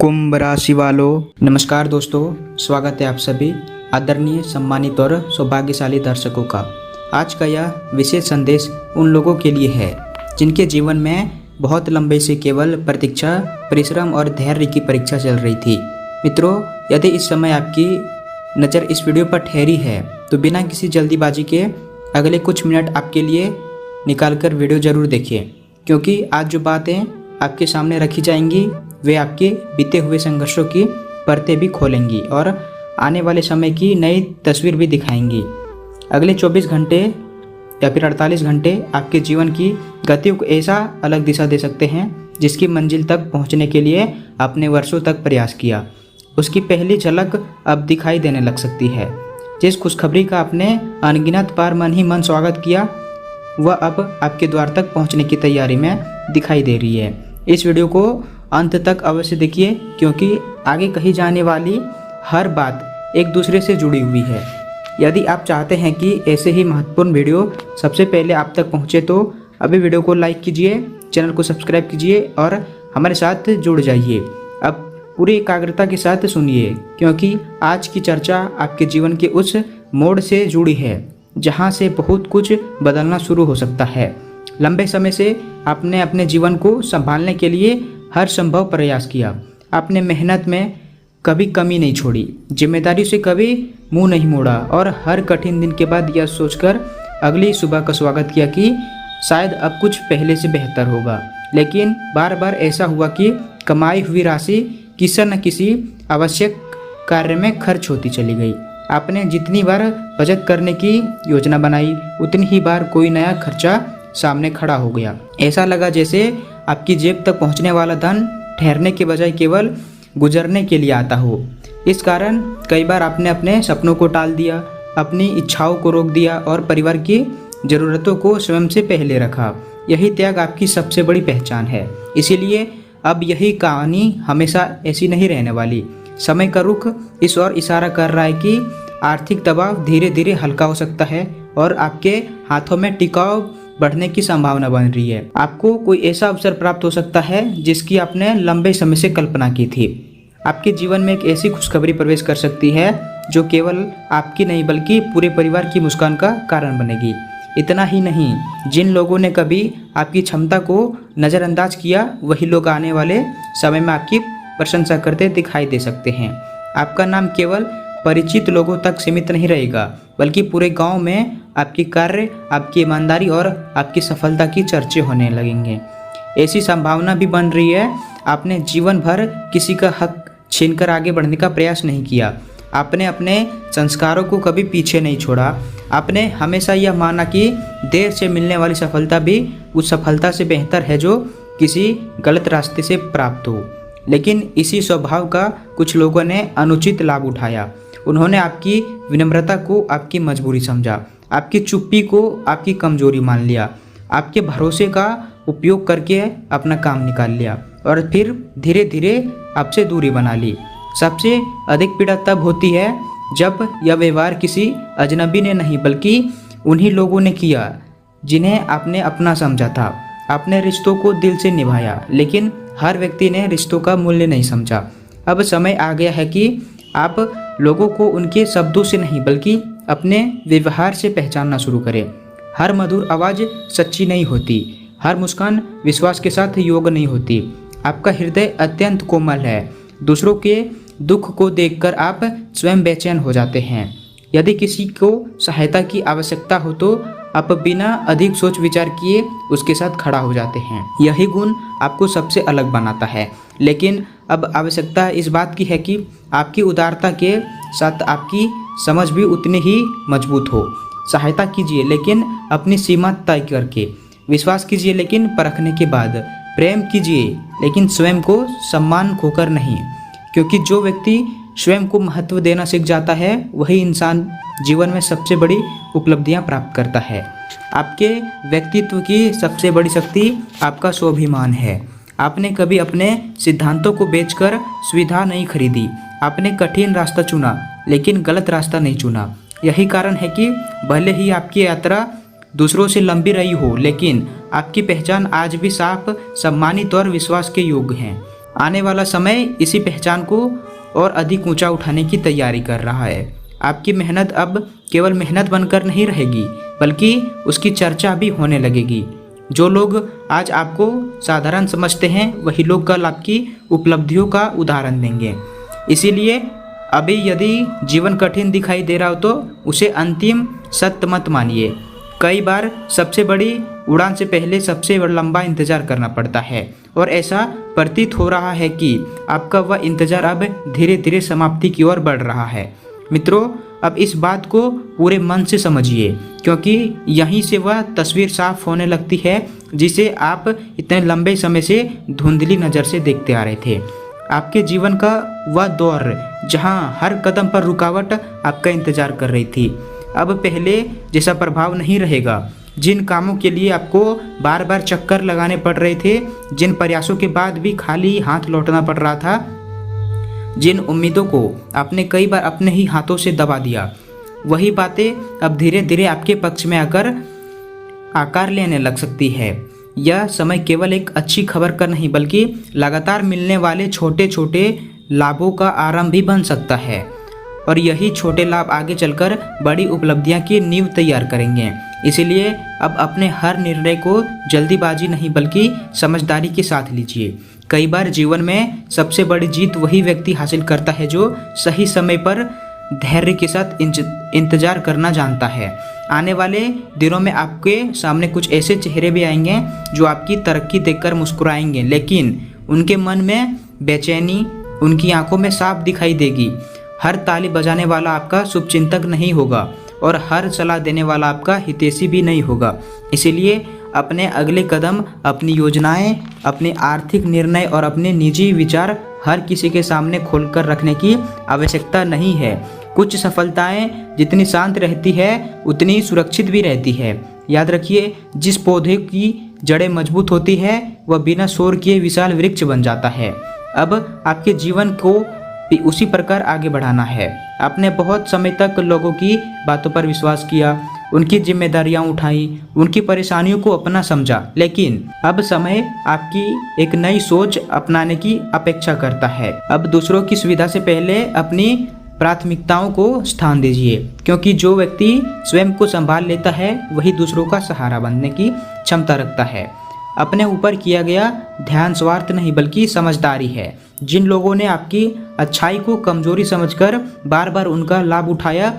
कुंभ राशि वालों, नमस्कार दोस्तों। स्वागत है आप सभी आदरणीय, सम्मानित और सौभाग्यशाली दर्शकों का। आज का यह विशेष संदेश उन लोगों के लिए है जिनके जीवन में बहुत लंबे से केवल प्रतीक्षा, परिश्रम और धैर्य की परीक्षा चल रही थी। मित्रों, यदि इस समय आपकी नज़र इस वीडियो पर ठहरी है तो बिना किसी जल्दीबाजी के अगले कुछ मिनट आपके लिए निकालकर वीडियो ज़रूर देखिए, क्योंकि आज जो बातें आपके सामने रखी जाएंगी वे आपके बीते हुए संघर्षों की परतें भी खोलेंगी और आने वाले समय की नई तस्वीर भी दिखाएंगी। अगले 24 घंटे या फिर 48 घंटे आपके जीवन की गतियों को ऐसा अलग दिशा दे सकते हैं जिसकी मंजिल तक पहुंचने के लिए आपने वर्षों तक प्रयास किया, उसकी पहली झलक अब दिखाई देने लग सकती है। जिस खुशखबरी का आपने अनगिनत बार मन ही मन स्वागत किया, वह अब आपके द्वार तक पहुंचने की तैयारी में दिखाई दे रही है। इस वीडियो को अंत तक अवश्य देखिए, क्योंकि आगे कही जाने वाली हर बात एक दूसरे से जुड़ी हुई है। यदि आप चाहते हैं कि ऐसे ही महत्वपूर्ण वीडियो सबसे पहले आप तक पहुंचे तो अभी वीडियो को लाइक कीजिए, चैनल को सब्सक्राइब कीजिए और हमारे साथ जुड़ जाइए। अब पूरी एकाग्रता के साथ सुनिए, क्योंकि आज की चर्चा आपके जीवन के उस मोड़ से जुड़ी है जहां से बहुत कुछ बदलना शुरू हो सकता है। लंबे समय से आपने अपने जीवन को संभालने के लिए हर संभव प्रयास किया। आपने मेहनत में कभी कमी नहीं छोड़ी, जिम्मेदारी से कभी मुंह नहीं मोड़ा और हर कठिन दिन के बाद यह सोचकर अगली सुबह का स्वागत किया कि शायद अब कुछ पहले से बेहतर होगा। लेकिन बार बार ऐसा हुआ कि कमाई हुई राशि किसी न किसी आवश्यक कार्य में खर्च होती चली गई। आपने जितनी बार बचत करने की योजना बनाई, उतनी ही बार कोई नया खर्चा सामने खड़ा हो गया। ऐसा लगा जैसे आपकी जेब तक पहुंचने वाला धन ठहरने के बजाय केवल गुजरने के लिए आता हो। इस कारण कई बार आपने अपने सपनों को टाल दिया, अपनी इच्छाओं को रोक दिया और परिवार की ज़रूरतों को स्वयं से पहले रखा। यही त्याग आपकी सबसे बड़ी पहचान है। इसीलिए अब यही कहानी हमेशा ऐसी नहीं रहने वाली। समय का रुख इस ओर इशारा कर रहा है कि आर्थिक दबाव धीरे धीरे हल्का हो सकता है और आपके हाथों में टिकाव बढ़ने की संभावना बन रही है। आपको कोई ऐसा अवसर प्राप्त हो सकता है जिसकी आपने लंबे समय से कल्पना की थी। आपके जीवन में एक ऐसी खुशखबरी प्रवेश कर सकती है जो केवल आपकी नहीं बल्कि पूरे परिवार की मुस्कान का कारण बनेगी। इतना ही नहीं, जिन लोगों ने कभी आपकी क्षमता को नज़रअंदाज किया, वही लोग आने वाले समय में आपकी प्रशंसा करते दिखाई दे सकते हैं। आपका नाम केवल परिचित लोगों तक सीमित नहीं रहेगा, बल्कि पूरे गांव में आपकी कार्य, आपकी ईमानदारी और आपकी सफलता की चर्चे होने लगेंगे। ऐसी संभावना भी बन रही है, आपने जीवन भर किसी का हक छीनकर आगे बढ़ने का प्रयास नहीं किया। आपने अपने संस्कारों को कभी पीछे नहीं छोड़ा। आपने हमेशा यह माना कि देर से मिलने वाली सफलता भी उस सफलता से बेहतर है जो किसी गलत रास्ते से प्राप्त हो। लेकिन इसी स्वभाव का कुछ लोगों ने अनुचित लाभ उठाया। उन्होंने आपकी विनम्रता को आपकी मजबूरी समझा, आपकी चुप्पी को आपकी कमजोरी मान लिया, आपके भरोसे का उपयोग करके अपना काम निकाल लिया और फिर धीरे धीरे आपसे दूरी बना ली। सबसे अधिक पीड़ा तब होती है जब यह व्यवहार किसी अजनबी ने नहीं बल्कि उन्हीं लोगों ने किया जिन्हें आपने अपना समझा था। आपने रिश्तों को दिल से निभाया, लेकिन हर व्यक्ति ने रिश्तों का मूल्य नहीं समझा। अब समय आ गया है कि आप लोगों को उनके शब्दों से नहीं बल्कि अपने व्यवहार से पहचानना शुरू करें। हर मधुर आवाज़ सच्ची नहीं होती, हर मुस्कान विश्वास के साथ योग नहीं होती। आपका हृदय अत्यंत कोमल है। दूसरों के दुख को देखकर आप स्वयं बेचैन हो जाते हैं। यदि किसी को सहायता की आवश्यकता हो तो आप बिना अधिक सोच विचार किए उसके साथ खड़ा हो जाते हैं। यही गुण आपको सबसे अलग बनाता है। लेकिन अब आवश्यकता इस बात की है कि आपकी उदारता के साथ आपकी समझ भी उतनी ही मजबूत हो। सहायता कीजिए, लेकिन अपनी सीमा तय करके। विश्वास कीजिए, लेकिन परखने के बाद। प्रेम कीजिए, लेकिन स्वयं को सम्मान खोकर नहीं, क्योंकि जो व्यक्ति स्वयं को महत्व देना सीख जाता है वही इंसान जीवन में सबसे बड़ी उपलब्धियां प्राप्त करता है। आपके व्यक्तित्व की सबसे बड़ी शक्ति आपका स्वाभिमान है। आपने कभी अपने सिद्धांतों को बेचकर सुविधा नहीं खरीदी। आपने कठिन रास्ता चुना, लेकिन गलत रास्ता नहीं चुना। यही कारण है कि भले ही आपकी यात्रा दूसरों से लंबी रही हो, लेकिन आपकी पहचान आज भी साफ, सम्मानित और विश्वास के योग्य है। आने वाला समय इसी पहचान को और अधिक ऊंचा उठाने की तैयारी कर रहा है। आपकी मेहनत अब केवल मेहनत बनकर नहीं रहेगी, बल्कि उसकी चर्चा भी होने लगेगी। जो लोग आज आपको साधारण समझते हैं, वही लोग कल आपकी उपलब्धियों का उदाहरण देंगे। इसीलिए अभी यदि जीवन कठिन दिखाई दे रहा हो तो उसे अंतिम सत्य मत मानिए। कई बार सबसे बड़ी उड़ान से पहले सबसे लंबा इंतजार करना पड़ता है, और ऐसा प्रतीत हो रहा है कि आपका वह इंतजार अब धीरे धीरे समाप्ति की ओर बढ़ रहा है। मित्रों, अब इस बात को पूरे मन से समझिए, क्योंकि यहीं से वह तस्वीर साफ होने लगती है जिसे आप इतने लंबे समय से धुंधली नज़र से देखते आ रहे थे। आपके जीवन का वह दौर जहां हर कदम पर रुकावट आपका इंतजार कर रही थी, अब पहले जैसा प्रभाव नहीं रहेगा। जिन कामों के लिए आपको बार बार चक्कर लगाने पड़ रहे थे, जिन प्रयासों के बाद भी खाली हाथ लौटना पड़ रहा था, जिन उम्मीदों को आपने कई बार अपने ही हाथों से दबा दिया, वही बातें अब धीरे धीरे आपके पक्ष में आकर आकार लेने लग सकती है। यह समय केवल एक अच्छी खबर का नहीं, बल्कि लगातार मिलने वाले छोटे छोटे लाभों का आरंभ भी बन सकता है, और यही छोटे लाभ आगे चलकर बड़ी उपलब्धियां की नींव तैयार करेंगे। इसीलिए अब अपने हर निर्णय को जल्दीबाजी नहीं, बल्कि समझदारी के साथ लीजिए। कई बार जीवन में सबसे बड़ी जीत वही व्यक्ति हासिल करता है जो सही समय पर धैर्य के साथ इंतजार करना जानता है। आने वाले दिनों में आपके सामने कुछ ऐसे चेहरे भी आएंगे जो आपकी तरक्की देखकर मुस्कुराएंगे, लेकिन उनके मन में बेचैनी उनकी आंखों में साफ दिखाई देगी। हर ताली बजाने वाला आपका शुभचिंतक नहीं होगा, और हर सलाह देने वाला आपका हितैषी भी नहीं होगा। इसीलिए अपने अगले कदम, अपनी योजनाएं, अपने आर्थिक निर्णय और अपने निजी विचार हर किसी के सामने खोलकर रखने की आवश्यकता नहीं है। कुछ सफलताएं जितनी शांत रहती है उतनी सुरक्षित भी रहती है। याद रखिए, जिस पौधे की जड़ें मजबूत होती है वह बिना शोर किए विशाल वृक्ष बन जाता है। अब आपके जीवन को भी उसी प्रकार आगे बढ़ाना है। आपने बहुत समय तक लोगों की बातों पर विश्वास किया, उनकी जिम्मेदारियां उठाई, उनकी परेशानियों को अपना समझा, लेकिन अब समय आपकी एक नई सोच अपनाने की अपेक्षा करता है। अब दूसरों की सुविधा से पहले अपनी प्राथमिकताओं को स्थान दीजिए, क्योंकि जो व्यक्ति स्वयं को संभाल लेता है वही दूसरों का सहारा बनने की क्षमता रखता है। अपने ऊपर किया गया ध्यान स्वार्थ नहीं, बल्कि समझदारी है। जिन लोगों ने आपकी अच्छाई को कमजोरी समझकर बार बार उनका लाभ उठाया,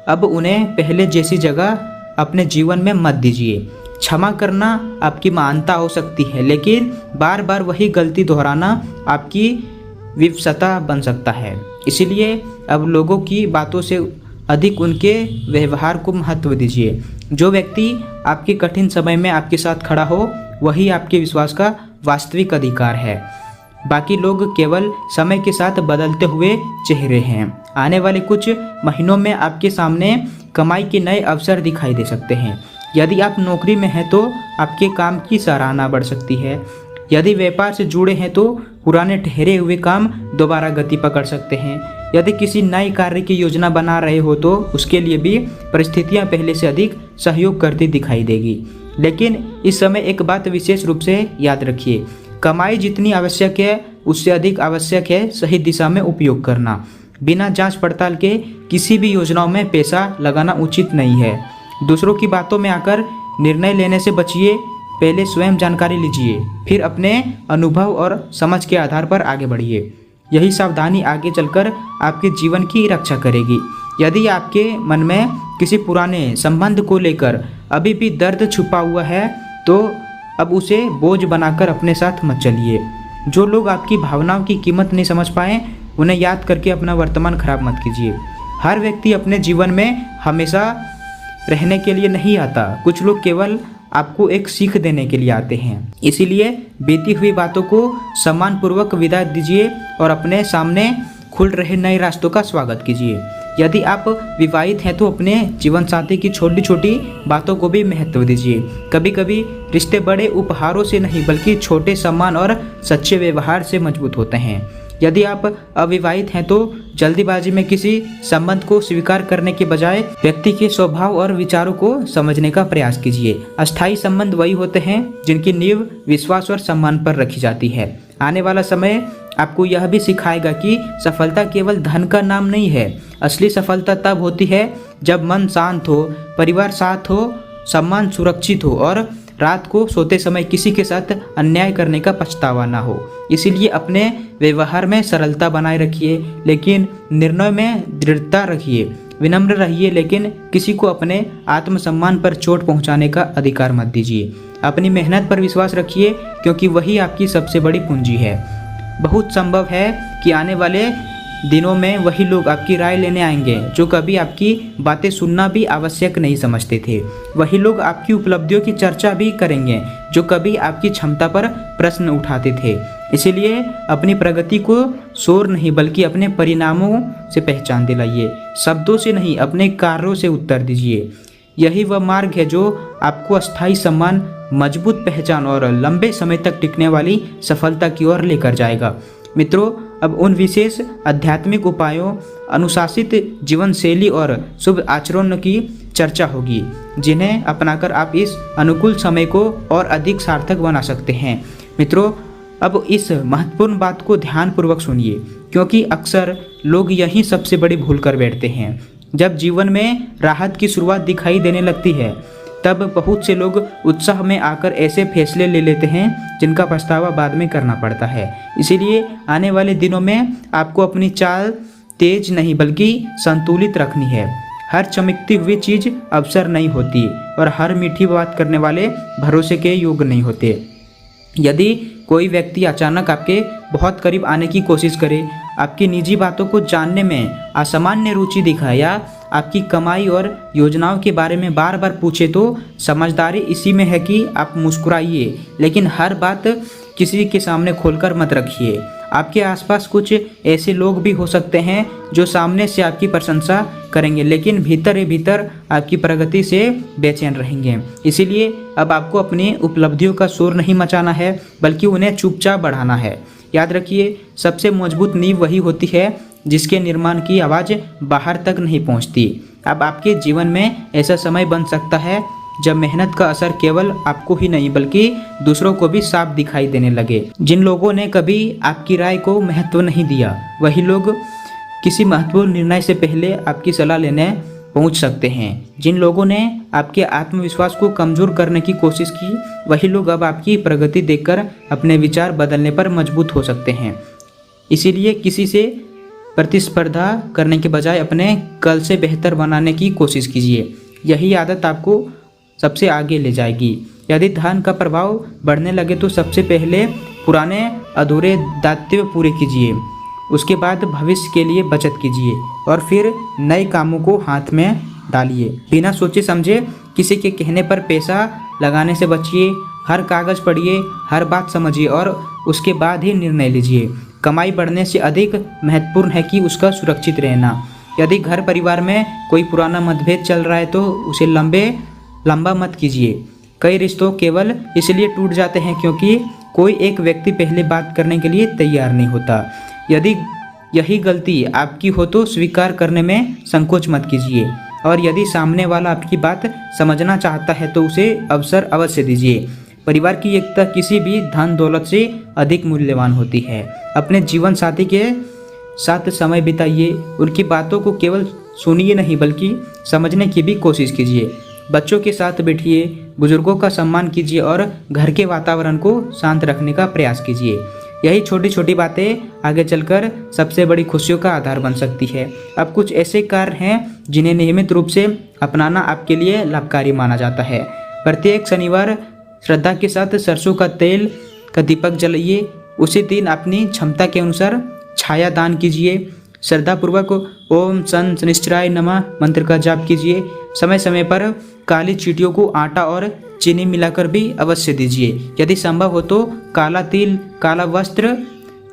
अब उन्हें पहले जैसी जगह अपने जीवन में मत दीजिए। क्षमा करना आपकी महानता हो सकती है, लेकिन बार बार वही गलती दोहराना आपकी विवशता बन सकता है। इसीलिए अब लोगों की बातों से अधिक उनके व्यवहार को महत्व दीजिए। जो व्यक्ति आपके कठिन समय में आपके साथ खड़ा हो, वही आपके विश्वास का वास्तविक अधिकार है। बाकी लोग केवल समय के साथ बदलते हुए चेहरे हैं। आने वाले कुछ महीनों में आपके सामने कमाई के नए अवसर दिखाई दे सकते हैं। यदि आप नौकरी में हैं तो आपके काम की सराहना बढ़ सकती है। यदि व्यापार से जुड़े हैं तो पुराने ठहरे हुए काम दोबारा गति पकड़ सकते हैं। यदि किसी नए कार्य की योजना बना रहे हो तो उसके लिए भी परिस्थितियां पहले से अधिक सहयोग करती दिखाई देगी। लेकिन इस समय एक बात विशेष रूप से याद रखिए, कमाई जितनी आवश्यक है उससे अधिक आवश्यक है सही दिशा में उपयोग करना। बिना जांच पड़ताल के किसी भी योजनाओं में पैसा लगाना उचित नहीं है। दूसरों की बातों में आकर निर्णय लेने से बचिए। पहले स्वयं जानकारी लीजिए, फिर अपने अनुभव और समझ के आधार पर आगे बढ़िए। यही सावधानी आगे चलकर आपके जीवन की रक्षा करेगी। यदि आपके मन में किसी पुराने संबंध को लेकर अभी भी दर्द छुपा हुआ है तो अब उसे बोझ बनाकर अपने साथ मत चलिए। जो लोग आपकी भावनाओं की कीमत नहीं समझ पाए, उन्हें याद करके अपना वर्तमान खराब मत कीजिए। हर व्यक्ति अपने जीवन में हमेशा रहने के लिए नहीं आता। कुछ लोग केवल आपको एक सीख देने के लिए आते हैं। इसीलिए बीती हुई बातों को सम्मानपूर्वक विदा दीजिए और अपने सामने खुल रहे नए रास्तों का स्वागत कीजिए। यदि आप विवाहित हैं तो अपने जीवन साथी की छोटी छोटी बातों को भी महत्व दीजिए। कभी कभी रिश्ते बड़े उपहारों से नहीं बल्कि छोटे सम्मान और सच्चे व्यवहार से मजबूत होते हैं। यदि आप अविवाहित हैं तो जल्दीबाजी में किसी संबंध को स्वीकार करने के बजाय व्यक्ति के स्वभाव और विचारों को समझने का प्रयास कीजिए। अस्थायी संबंध वही होते हैं जिनकी नींव विश्वास और सम्मान पर रखी जाती है। आने वाला समय आपको यह भी सिखाएगा कि सफलता केवल धन का नाम नहीं है। असली सफलता तब होती है जब मन शांत हो, परिवार साथ हो, सम्मान सुरक्षित हो और रात को सोते समय किसी के साथ अन्याय करने का पछतावा ना हो। इसीलिए अपने व्यवहार में सरलता बनाए रखिए, लेकिन निर्णय में दृढ़ता रखिए। विनम्र रहिए, लेकिन किसी को अपने आत्मसम्मान पर चोट पहुंचाने का अधिकार मत दीजिए। अपनी मेहनत पर विश्वास रखिए, क्योंकि वही आपकी सबसे बड़ी पूंजी है। बहुत संभव है कि आने वाले दिनों में वही लोग आपकी राय लेने आएंगे जो कभी आपकी बातें सुनना भी आवश्यक नहीं समझते थे। वही लोग आपकी उपलब्धियों की चर्चा भी करेंगे जो कभी आपकी क्षमता पर प्रश्न उठाते थे। इसीलिए अपनी प्रगति को शोर नहीं बल्कि अपने परिणामों से पहचान दिलाइए। शब्दों से नहीं, अपने कार्यों से उत्तर दीजिए। यही वह मार्ग है जो आपको अस्थायी सम्मान, मजबूत पहचान और लंबे समय तक टिकने वाली सफलता की ओर लेकर जाएगा। मित्रों, अब उन विशेष आध्यात्मिक उपायों, अनुशासित जीवन शैली और शुभ आचरण की चर्चा होगी जिन्हें अपनाकर आप इस अनुकूल समय को और अधिक सार्थक बना सकते हैं। मित्रों, अब इस महत्वपूर्ण बात को ध्यानपूर्वक सुनिए, क्योंकि अक्सर लोग यही सबसे बड़ी भूल कर बैठते हैं। जब जीवन में राहत की शुरुआत दिखाई देने लगती है, तब बहुत से लोग उत्साह में आकर ऐसे फैसले ले लेते हैं जिनका पछतावा बाद में करना पड़ता है। इसीलिए आने वाले दिनों में आपको अपनी चाल तेज नहीं बल्कि संतुलित रखनी है। हर चमकती हुई चीज़ अवसर नहीं होती और हर मीठी बात करने वाले भरोसे के योग्य नहीं होते। यदि कोई व्यक्ति अचानक आपके बहुत करीब आने की कोशिश करे, आपकी निजी बातों को जानने में असामान्य रुचि दिखाए या आपकी कमाई और योजनाओं के बारे में बार बार पूछे, तो समझदारी इसी में है कि आप मुस्कुराइए, लेकिन हर बात किसी के सामने खोलकर मत रखिए। आपके आसपास कुछ ऐसे लोग भी हो सकते हैं जो सामने से आपकी प्रशंसा करेंगे, लेकिन भीतर ही भीतर आपकी प्रगति से बेचैन रहेंगे। इसीलिए अब आपको अपनी उपलब्धियों का शोर नहीं मचाना है, बल्कि उन्हें चुपचाप बढ़ाना है। याद रखिए, सबसे मजबूत नींव वही होती है जिसके निर्माण की आवाज़ बाहर तक नहीं पहुंचती। अब आपके जीवन में ऐसा समय बन सकता है जब मेहनत का असर केवल आपको ही नहीं बल्कि दूसरों को भी साफ दिखाई देने लगे। जिन लोगों ने कभी आपकी राय को महत्व नहीं दिया, वही लोग किसी महत्वपूर्ण निर्णय से पहले आपकी सलाह लेने पहुंच सकते हैं। जिन लोगों ने आपके आत्मविश्वास को कमज़ोर करने की कोशिश की, वही लोग अब आपकी प्रगति देखकर अपने विचार बदलने पर मजबूत हो सकते हैं। इसीलिए किसी से प्रतिस्पर्धा करने के बजाय अपने कल से बेहतर बनाने की कोशिश कीजिए। यही आदत आपको सबसे आगे ले जाएगी। यदि धन का प्रभाव बढ़ने लगे तो सबसे पहले पुराने अधूरे दायित्व पूरे कीजिए, उसके बाद भविष्य के लिए बचत कीजिए और फिर नए कामों को हाथ में डालिए। बिना सोचे समझे किसी के कहने पर पैसा लगाने से बचिए। हर कागज़ पढ़िए, हर बात समझिए और उसके बाद ही निर्णय लीजिए। कमाई बढ़ने से अधिक महत्वपूर्ण है कि उसका सुरक्षित रहना। यदि घर परिवार में कोई पुराना मतभेद चल रहा है तो उसे लंबा मत कीजिए। कई रिश्तों केवल इसलिए टूट जाते हैं क्योंकि कोई एक व्यक्ति पहले बात करने के लिए तैयार नहीं होता। यदि यही गलती आपकी हो तो स्वीकार करने में संकोच मत कीजिए, और यदि सामने वाला आपकी बात समझना चाहता है तो उसे अवसर अवश्य दीजिए। परिवार की एकता किसी भी धन दौलत से अधिक मूल्यवान होती है। अपने जीवन साथी के साथ समय बिताइए, उनकी बातों को केवल सुनिए नहीं बल्कि समझने की भी कोशिश कीजिए। बच्चों के साथ बैठिए, बुजुर्गों का सम्मान कीजिए और घर के वातावरण को शांत रखने का प्रयास कीजिए। यही छोटी छोटी बातें आगे चलकर सबसे बड़ी खुशियों का आधार बन सकती है। अब कुछ ऐसे कार्य हैं जिन्हें नियमित रूप से अपनाना आपके लिए लाभकारी माना जाता है। प्रत्येक शनिवार श्रद्धा के साथ सरसों का तेल का दीपक जलाइए। उसी दिन अपनी क्षमता के अनुसार छाया दान कीजिए। श्रद्धापूर्वक ओम सन शनिश्चराय नमः मंत्र का जाप कीजिए। समय समय पर काली चींटियों को आटा और चीनी मिलाकर भी अवश्य दीजिए। यदि संभव हो तो काला तिल, काला वस्त्र,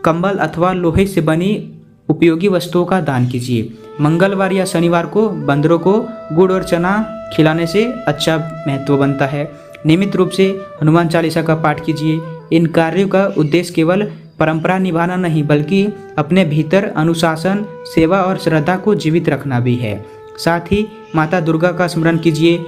कंबल अथवा लोहे से बनी उपयोगी वस्तुओं का दान कीजिए। मंगलवार या शनिवार को बंदरों को गुड़ और चना खिलाने से अच्छा महत्व बनता है। नियमित रूप से हनुमान चालीसा का पाठ कीजिए। इन कार्यों का उद्देश्य केवल परंपरा निभाना नहीं बल्कि अपने भीतर अनुशासन, सेवा और श्रद्धा को जीवित रखना भी है। साथ ही माता दुर्गा का स्मरण कीजिए।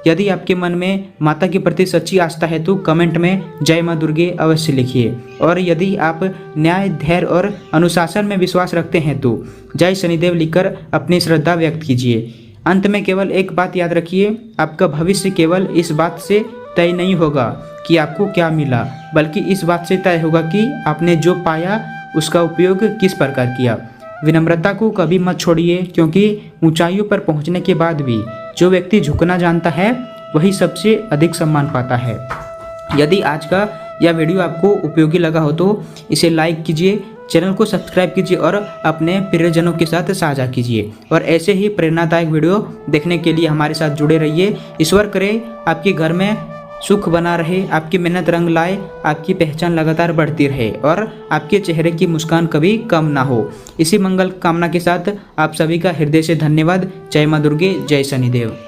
यदि आपके मन में माता के प्रति सच्ची आस्था है तो कमेंट में जय माँ दुर्गे अवश्य लिखिए। और यदि आप न्याय, धैर्य और अनुशासन में विश्वास रखते हैं तो जय शनिदेव लिखकर अपनी श्रद्धा व्यक्त कीजिए। अंत में केवल एक बात याद रखिए, आपका भविष्य केवल इस बात से तय नहीं होगा कि आपको क्या मिला, बल्कि इस बात से तय होगा कि आपने जो पाया उसका उपयोग किस प्रकार किया। विनम्रता को कभी मत छोड़िए, क्योंकि ऊंचाइयों पर पहुंचने के बाद भी जो व्यक्ति झुकना जानता है वही सबसे अधिक सम्मान पाता है। यदि आज का यह वीडियो आपको उपयोगी लगा हो तो इसे लाइक कीजिए, चैनल को सब्सक्राइब कीजिए और अपने प्रियजनों के साथ साझा कीजिए। और ऐसे ही प्रेरणादायक वीडियो देखने के लिए हमारे साथ जुड़े रहिए। ईश्वर करे आपके घर में सुख बना रहे, आपकी मेहनत रंग लाए, आपकी पहचान लगातार बढ़ती रहे और आपके चेहरे की मुस्कान कभी कम ना हो। इसी मंगल कामना के साथ आप सभी का हृदय से धन्यवाद। जय माँ दुर्गे, जय शनिदेव।